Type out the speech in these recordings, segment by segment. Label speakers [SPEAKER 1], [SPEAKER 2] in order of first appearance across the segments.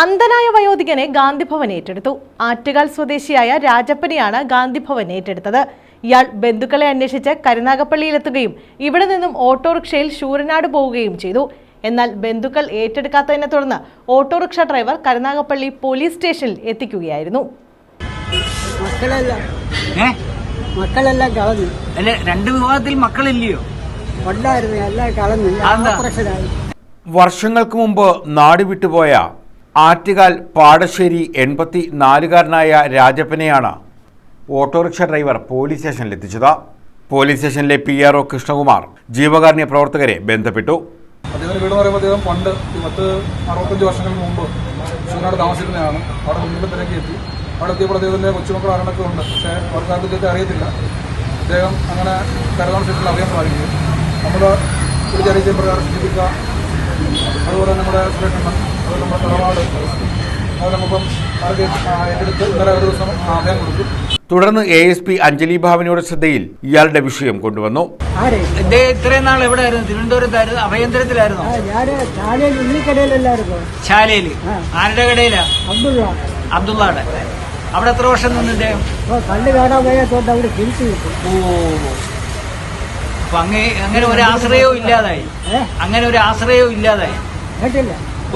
[SPEAKER 1] അന്ധനായ വയോധികനെ ഗാന്ധിഭവൻ ഏറ്റെടുത്തു. ആറ്റുകാൽ സ്വദേശിയായ രാജപ്പനെയാണ് ഗാന്ധിഭവൻ ഏറ്റെടുത്തത്. ഇയാൾ ബന്ധുക്കളെ അന്വേഷിച്ച് കരുനാഗപ്പള്ളിയിലെത്തുകയും ഇവിടെ നിന്നും ഓട്ടോറിക്ഷയിൽ ശൂരനാട് പോവുകയും ചെയ്തു. എന്നാൽ ബന്ധുക്കൾ ഏറ്റെടുക്കാത്തതിനെ തുടർന്ന് ഓട്ടോറിക്ഷ ഡ്രൈവർ കരുനാഗപ്പള്ളി പോലീസ് സ്റ്റേഷനിൽ എത്തിക്കുകയായിരുന്നു.
[SPEAKER 2] മക്കളെല്ലാം കളഞ്ഞു.
[SPEAKER 3] അല്ലെ, രണ്ട് വിവാഹത്തിൽ മക്കളില്ലയോ?
[SPEAKER 2] ഉണ്ടായിരുന്നു, എല്ലാം കളഞ്ഞു.
[SPEAKER 4] വർഷങ്ങൾക്ക് മുമ്പ് നാട് വിട്ടുപോയ Attukal Padasserry 84-കാരനായ രാജപ്പനെയാണ് autorickshaw driver police സ്റ്റേഷനിലെത്തിച്ചത്. Police സ്റ്റേഷനിലെ PRO കൃഷ്ണകുമാർ ജീവകാരുണ്യ പ്രവർത്തകരെ ബന്ധപ്പെട്ടു.
[SPEAKER 5] അദ്ദേഹത്തിന്റെ വീട് പറയുമ്പോൾ അദ്ദേഹം പണ്ട് 65 വർഷങ്ങൾക്ക് മുമ്പ് ശൂരനാട് താമസിക്കുന്നതാണ്. അവിടെ കുടുംബത്തിലേക്ക് എത്തി. അവിടെ എത്തിയപ്പോൾ അദ്ദേഹത്തിന്റെ കൊച്ചുമക്കൾ ആരണൊക്കെ ഉണ്ട്. പക്ഷേ അവർക്ക് അദ്ദേഹത്തെ അറിയത്തില്ല. അദ്ദേഹം അങ്ങനെ കരുതാൻ സ്റ്റേഷനിൽ അറിയാൻ സാധിക്കും. നമ്മൾ ഒരു ചെറിയ പ്രകാരം സൂചിപ്പിക്കുക. അതുപോലെ നമ്മുടെ സുരക്ഷണം, അതുപോലെ നമ്മുടെ തറവാട്, അതുപോലെ നമുക്കിപ്പം ഏറ്റെടുത്ത് ഇന്നലെ ഒരു ദിവസം അഭയം കൊടുത്തു.
[SPEAKER 4] തുടർന്ന് ASP അഞ്ജലി ഭാവനയുടെ ശ്രദ്ധയിൽ ഇയാളുടെ വിഷയം കൊണ്ടുവന്നു.
[SPEAKER 3] ഇത്രയും നാൾ എവിടെയായിരുന്നു? തിരുവനന്തപുരത്തായിരുന്നു, അഭയന്തരത്തിലായിരുന്നു. ശാലയില്. ആരുടെ കടയിലാ? അബ്ദുള്ളയുടെ. അവിടെ എത്ര വർഷം നിന്ന് ഇദ്ദേഹം? അപ്പൊ അങ്ങനെ ഒരു ആശ്രയവും ഇല്ലാതായി. അങ്ങനെ ഒരു ആശ്രയവും ഇല്ലാതായി.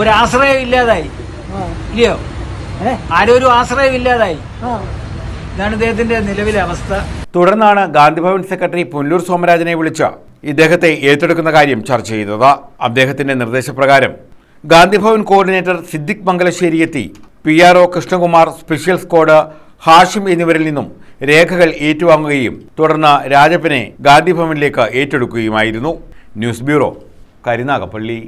[SPEAKER 3] ഒരു ആശ്രയം ഇല്ലാതായി ഇല്ലയോ? ആരും ഒരു ആശ്രയം ഇല്ലാതായി. ഇതാണ് ഇദ്ദേഹത്തിന്റെ നിലവിലെ അവസ്ഥ.
[SPEAKER 4] തുടർന്നാണ് ഗാന്ധിഭവൻ സെക്രട്ടറി പുനലൂർ സോമരാജനെ വിളിച്ച് ഇദ്ദേഹത്തെ ഏറ്റെടുക്കുന്ന കാര്യം ചർച്ച ചെയ്തത്. അദ്ദേഹത്തിന്റെ നിർദ്ദേശപ്രകാരം ഗാന്ധിഭവൻ കോർഡിനേറ്റർ സിദ്ദിഖ് മംഗലശ്ശേരി എത്തി PRO Krishnakumar, special squad Hashim എന്നിവരിൽ നിന്നും രേഖകൾ ഏറ്റുവാങ്ങുകയും തുടർന്ന് രാജപ്പനെ ഗാന്ധിഭവനിലേക്ക് ഏറ്റെടുക്കുകയുമായിരുന്നു. News bureau, Karunagappally.